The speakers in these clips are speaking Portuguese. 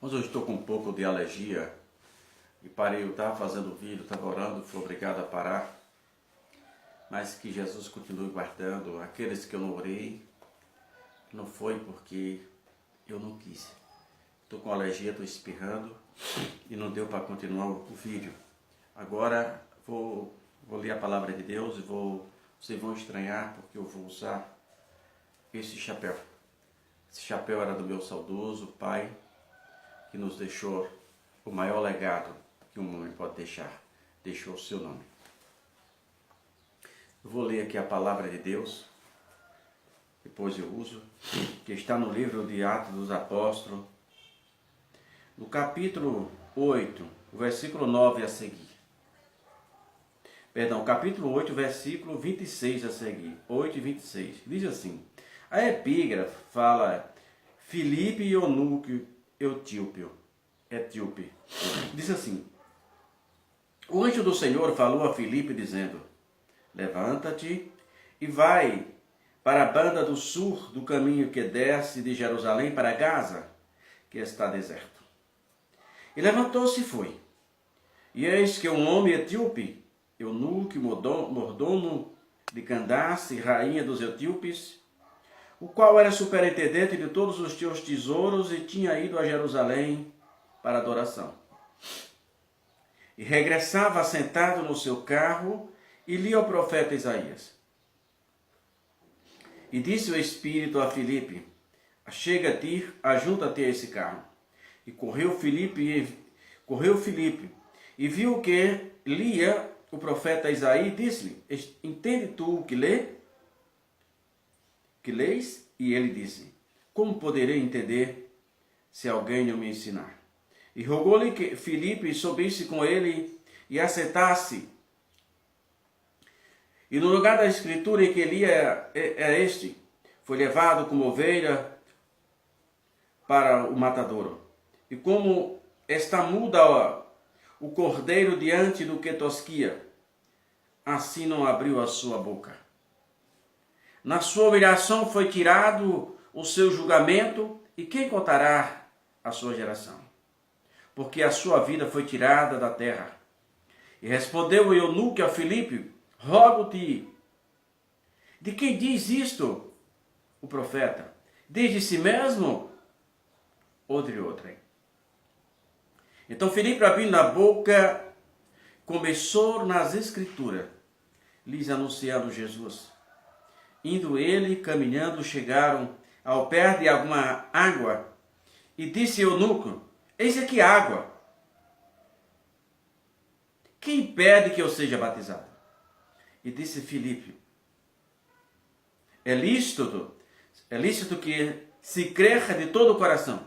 Mas eu estou com um pouco de alergia e parei, eu estava fazendo vídeo, estava orando, fui obrigado a parar. Mas que Jesus continue guardando aqueles que eu não orei. Não foi porque eu não quis. Estou com alergia, estou espirrando e não deu para continuar o vídeo. Agora vou ler a palavra de Deus e vocês vão estranhar porque eu vou usar esse chapéu. Esse chapéu era do meu saudoso pai, que nos deixou o maior legado que um homem pode deixar. Deixou o seu nome. Eu vou ler aqui a palavra de Deus, depois eu uso, que está no livro de Atos dos Apóstolos, no capítulo 8, o versículo 9 a seguir. Perdão, capítulo 8, versículo 26 a seguir. 8 e 26. Diz assim: a epígrafe fala Filipe e Eunuco etíope. Diz assim: o anjo do Senhor falou a Filipe dizendo: levanta-te e vai para a banda do sul do caminho que desce de Jerusalém para Gaza, que está deserto. E levantou-se e foi. E eis que um homem etíope, eunuco, mordomo de Candace, rainha dos etíopes, o qual era superintendente de todos os teus tesouros e tinha ido a Jerusalém para adoração. E regressava sentado no seu carro e lia o profeta Isaías. E disse o Espírito a Filipe: achega-te, ajunta-te a esse carro. E correu Filipe e viu que lia o profeta Isaías e disse-lhe: entende tu o que lês? E ele disse: como poderei entender se alguém não me ensinar? E rogou-lhe que Filipe subisse com ele e assentasse. E no lugar da escritura em que lia é este: foi levado como ovelha para o matadouro. E como está muda o cordeiro diante do que tosquia, assim não abriu a sua boca. Na sua humilhação foi tirado o seu julgamento, e quem contará a sua geração? Porque a sua vida foi tirada da terra. E respondeu o eunuco a Filipe: rogo-te, de quem diz isto o profeta? Diz de si mesmo ou de outrem? Então Filipe, abrindo a boca, começou nas escrituras, lhes anunciando Jesus. Indo ele, caminhando, chegaram ao pé de alguma água, e disse o eunuco: eis aqui água. Quem impede que eu seja batizado? E disse Filipe: é lícito que se creia de todo o coração.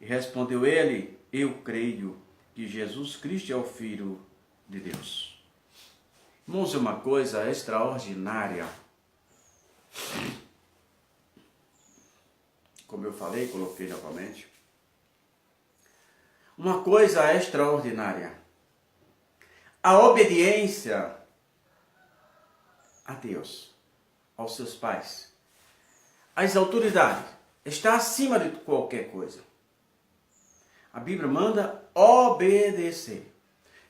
E respondeu ele: eu creio que Jesus Cristo é o Filho de Deus. Irmãos, é uma coisa extraordinária. Como eu falei, coloquei novamente. Uma coisa extraordinária. A obediência a Deus, aos seus pais, às autoridades, está acima de qualquer coisa. A Bíblia manda obedecer.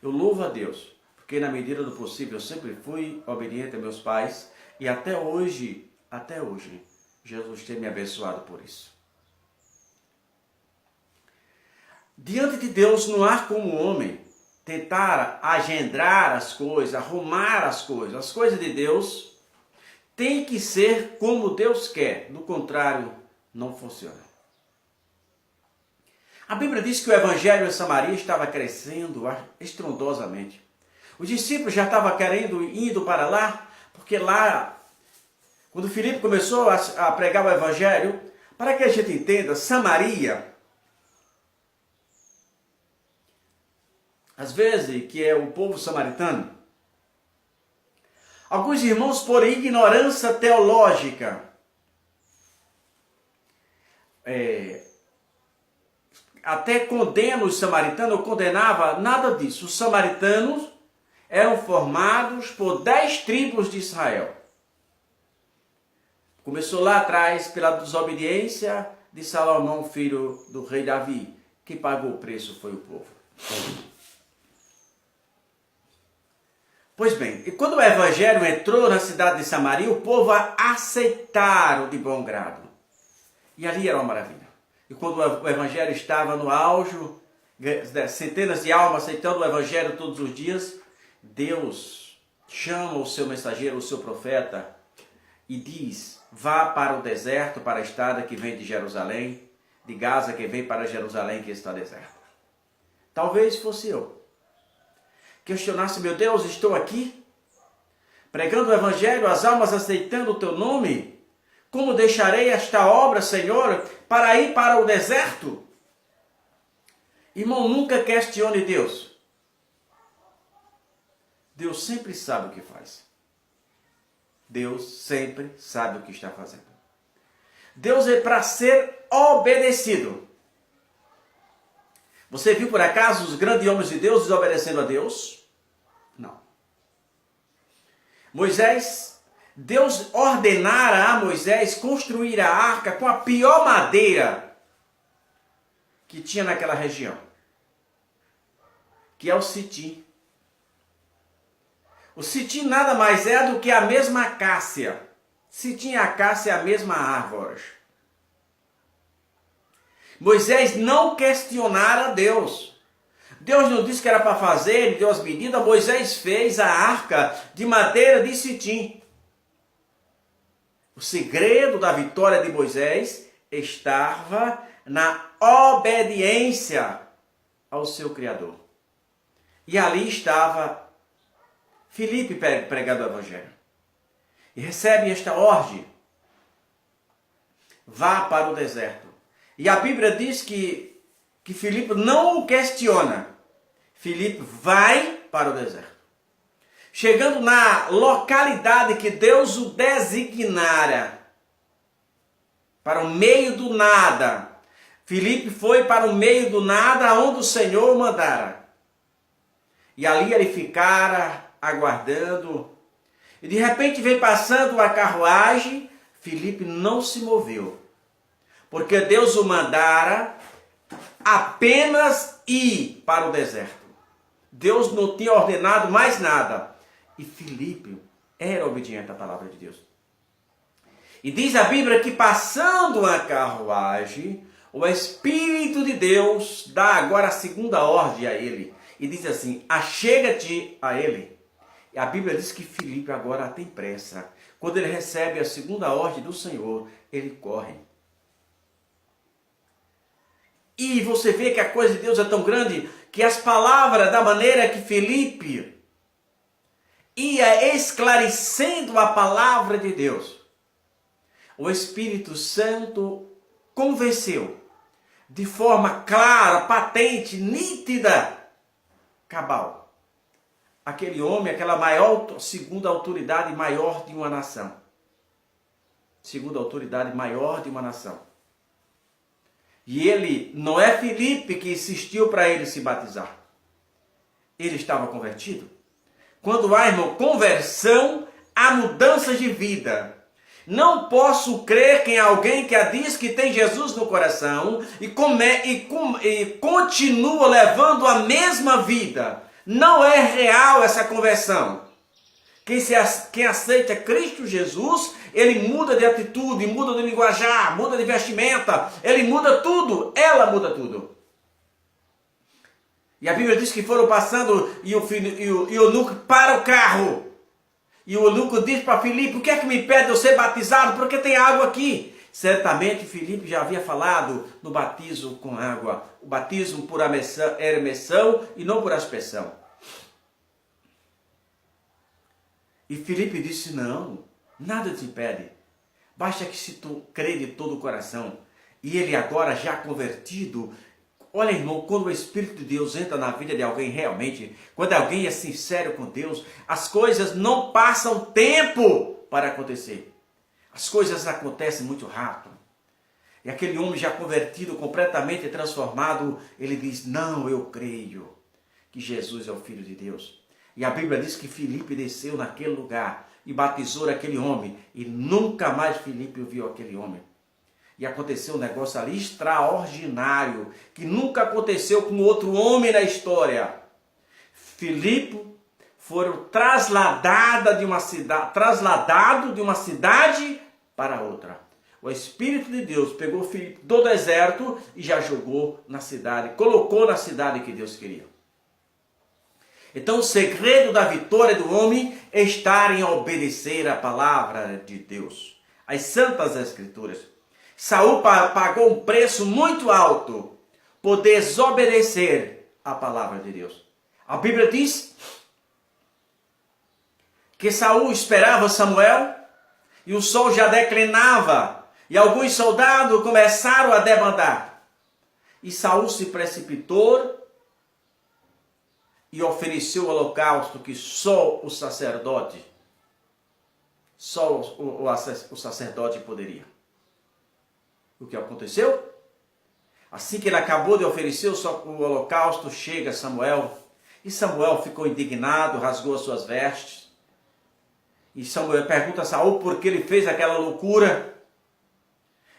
Eu louvo a Deus, porque na medida do possível eu sempre fui obediente a meus pais e até hoje, Jesus tem me abençoado por isso. Diante de Deus não há como o homem tentar agendar as coisas, arrumar as coisas de Deus tem que ser como Deus quer, do contrário, não funciona. A Bíblia diz que o evangelho em Samaria estava crescendo estrondosamente. Os discípulos já estavam indo para lá, porque lá, quando Filipe começou a pregar o evangelho, para que a gente entenda, Samaria, às vezes, que é o povo samaritano, alguns irmãos, por ignorância teológica, até condena os samaritanos, eu condenava nada disso. Os samaritanos eram formados por 10 tribos de Israel. Começou lá atrás pela desobediência de Salomão, filho do rei Davi. Quem pagou o preço foi o povo. Pois bem, e quando o evangelho entrou na cidade de Samaria, o povo a aceitaram de bom grado. E ali era uma maravilha. E quando o evangelho estava no auge, centenas de almas aceitando o evangelho todos os dias, Deus chama o seu mensageiro, o seu profeta, e diz: vá para o deserto, para a estrada que vem de Jerusalém, de Gaza que vem para Jerusalém que está deserta. Talvez fosse eu. Questionasse: meu Deus, estou aqui, pregando o evangelho, as almas aceitando o teu nome. Como deixarei esta obra, Senhor, para ir para o deserto? Irmão, nunca questione Deus. Deus sempre sabe o que faz. Deus sempre sabe o que está fazendo. Deus é para ser obedecido. Você viu por acaso os grandes homens de Deus desobedecendo a Deus? Não. Deus ordenara a Moisés construir a arca com a pior madeira que tinha naquela região, que é o cetim. O cetim nada mais é do que a mesma acácia. Cetim e acácia é a mesma árvore. Moisés não questionara Deus. Deus não disse que era para fazer, ele deu as medidas. Moisés fez a arca de madeira de cetim. O segredo da vitória de Moisés estava na obediência ao seu Criador. E ali estava Filipe pregando o evangelho. E recebe esta ordem: vá para o deserto. E a Bíblia diz que Filipe não o questiona. Filipe vai para o deserto. Chegando na localidade que Deus o designara, para o meio do nada. Filipe foi para o meio do nada, onde o Senhor o mandara. E ali ele ficara aguardando. E de repente vem passando a carruagem. Filipe não se moveu, porque Deus o mandara apenas ir para o deserto. Deus não tinha ordenado mais nada. E Filipe era obediente à palavra de Deus. E diz a Bíblia que passando a carruagem, o Espírito de Deus dá agora a segunda ordem a ele. E diz assim: achega-te a ele. E a Bíblia diz que Filipe agora tem pressa. Quando ele recebe a segunda ordem do Senhor, ele corre. E você vê que a coisa de Deus é tão grande que as palavras, da maneira que Filipe ia esclarecendo a palavra de Deus, o Espírito Santo convenceu de forma clara, patente, nítida, cabal, aquele homem, aquela maior, segunda autoridade maior de uma nação. Segunda autoridade maior de uma nação. E ele, não é Filipe que insistiu para ele se batizar. Ele estava convertido. Quando há, irmão, conversão, há mudança de vida. Não posso crer que em alguém que diz que tem Jesus no coração e continua levando a mesma vida. Não é real essa conversão. Quem aceita Cristo Jesus, ele muda de atitude, muda de linguajar, muda de vestimenta, ele muda tudo, ela muda tudo. E a Bíblia diz que foram passando e o eunuco para o carro. E o eunuco diz para Filipe: o que é que me impede de eu ser batizado? Porque tem água aqui. Certamente Filipe já havia falado no batismo com água. O batismo por imersão e não por aspersão. E Filipe disse: não, nada te impede. Basta que se tu crê de todo o coração. E ele agora já convertido. Olha, irmão, quando o Espírito de Deus entra na vida de alguém realmente, quando alguém é sincero com Deus, as coisas não passam tempo para acontecer. As coisas acontecem muito rápido. E aquele homem já convertido, completamente transformado, ele diz: não, eu creio que Jesus é o Filho de Deus. E a Bíblia diz que Filipe desceu naquele lugar e batizou aquele homem. E nunca mais Filipe viu aquele homem. E aconteceu um negócio ali extraordinário, que nunca aconteceu com outro homem na história. Filipe foram trasladado de uma cidade para outra. O Espírito de Deus pegou Filipe do deserto e já jogou na cidade, colocou na cidade que Deus queria. Então o segredo da vitória do homem é estar em obedecer a palavra de Deus, as santas escrituras. Saul pagou um preço muito alto por desobedecer a palavra de Deus. A Bíblia diz que Saul esperava Samuel e o sol já declinava e alguns soldados começaram a debandar. E Saul se precipitou e ofereceu o holocausto que só o sacerdote poderia. O que aconteceu? Assim que ele acabou de oferecer o holocausto, chega Samuel. E Samuel ficou indignado, rasgou as suas vestes. E Samuel pergunta a Saul por que ele fez aquela loucura.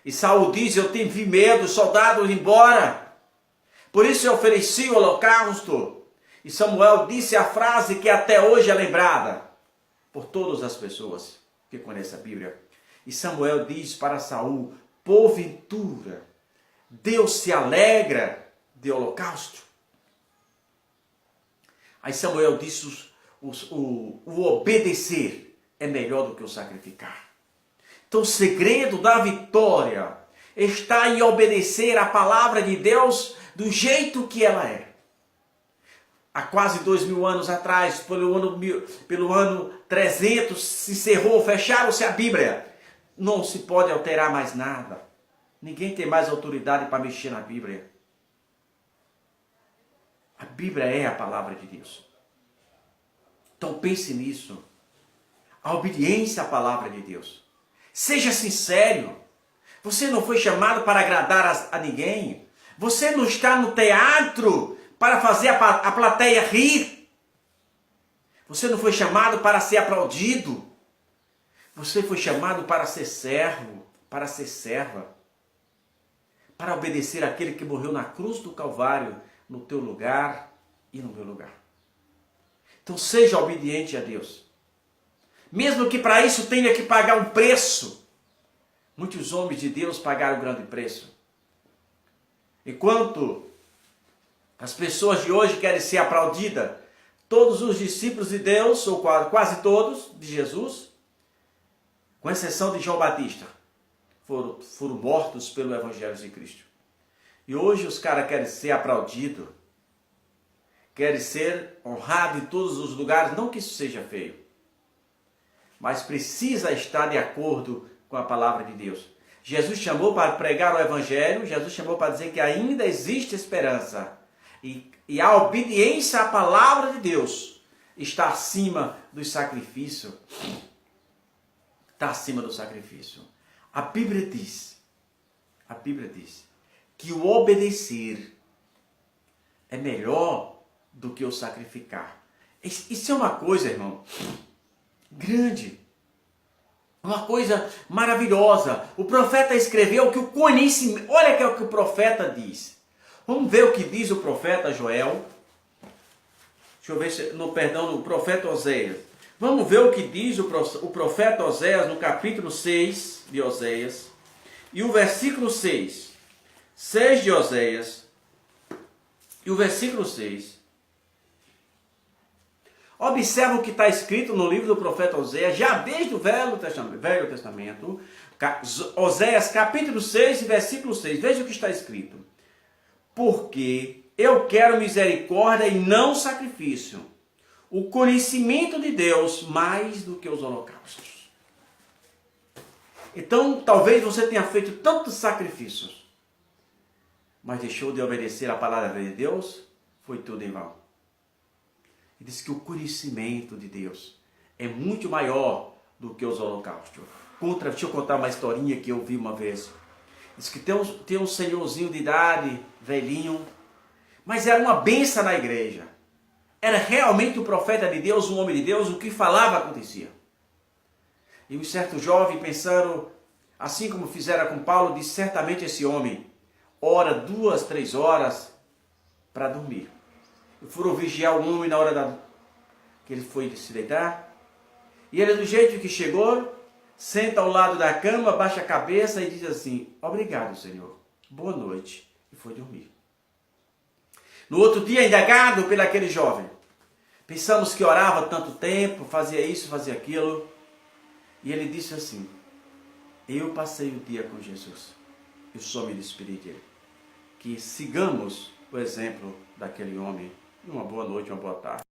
E Saul diz, eu tive medo, os soldados embora. Por isso eu ofereci o holocausto. E Samuel disse a frase que até hoje é lembrada por todas as pessoas que conhecem a Bíblia. E Samuel diz para Saul, porventura, Deus se alegra de holocausto? Aí Samuel disse, o obedecer é melhor do que o sacrificar. Então o segredo da vitória está em obedecer a palavra de Deus do jeito que ela é. Há quase 2000 anos atrás, pelo ano 300, se encerrou, fecharam-se a Bíblia. Não se pode alterar mais nada. Ninguém tem mais autoridade para mexer na Bíblia. A Bíblia é a palavra de Deus. Então pense nisso. A obediência à palavra de Deus. Seja sincero. Você não foi chamado para agradar a ninguém. Você não está no teatro para fazer a plateia rir. Você não foi chamado para ser aplaudido. Você foi chamado para ser servo, para ser serva. Para obedecer àquele que morreu na cruz do Calvário, no teu lugar e no meu lugar. Então seja obediente a Deus. Mesmo que para isso tenha que pagar um preço. Muitos homens de Deus pagaram um grande preço. Enquanto as pessoas de hoje querem ser aplaudidas, todos os discípulos de Deus, ou quase todos, de Jesus, com exceção de João Batista, foram mortos pelo Evangelho de Cristo. E hoje os caras querem ser aplaudidos, querem ser honrados em todos os lugares, não que isso seja feio, mas precisa estar de acordo com a palavra de Deus. Jesus chamou para pregar o Evangelho, Jesus chamou para dizer que ainda existe esperança. E a obediência à palavra de Deus está acima do sacrifício. Está acima do sacrifício. A Bíblia diz que o obedecer é melhor do que o sacrificar. Isso é uma coisa, irmão, grande. Uma coisa maravilhosa. O profeta escreveu que o conhecimento... Olha que é o que o profeta diz. Vamos ver o que diz o profeta Joel. Deixa eu ver se... no profeta Oséias. Vamos ver o que diz o profeta Oséias no capítulo 6 de Oséias. E o versículo 6. 6 de Oséias. E o versículo 6. Observa o que está escrito no livro do profeta Oséias, já desde o Velho Testamento. Oséias capítulo 6 e versículo 6. Veja o que está escrito. Porque eu quero misericórdia e não sacrifício, o conhecimento de Deus mais do que os holocaustos. Então, talvez você tenha feito tantos sacrifícios, mas deixou de obedecer a palavra de Deus, foi tudo em vão. Ele diz que o conhecimento de Deus é muito maior do que os holocaustos. Deixa eu contar uma historinha que eu vi uma vez. Diz que tem um senhorzinho de idade, velhinho, mas era uma benção na igreja. Era realmente um profeta de Deus, um homem de Deus, o que falava acontecia. E um certo jovem pensando, assim como fizeram com Paulo, diz: certamente esse homem ora 2, 3 horas para dormir. E foram vigiar o homem na hora que ele foi se deitar. E ele, do jeito que chegou, senta ao lado da cama, baixa a cabeça e diz assim: obrigado, Senhor, boa noite. E foi dormir. No outro dia, indagado por aquele jovem, pensamos que orava tanto tempo, fazia isso, fazia aquilo. E ele disse assim: eu passei o dia com Jesus. Eu só me despedi dele. Que sigamos o exemplo daquele homem. Uma boa noite, uma boa tarde.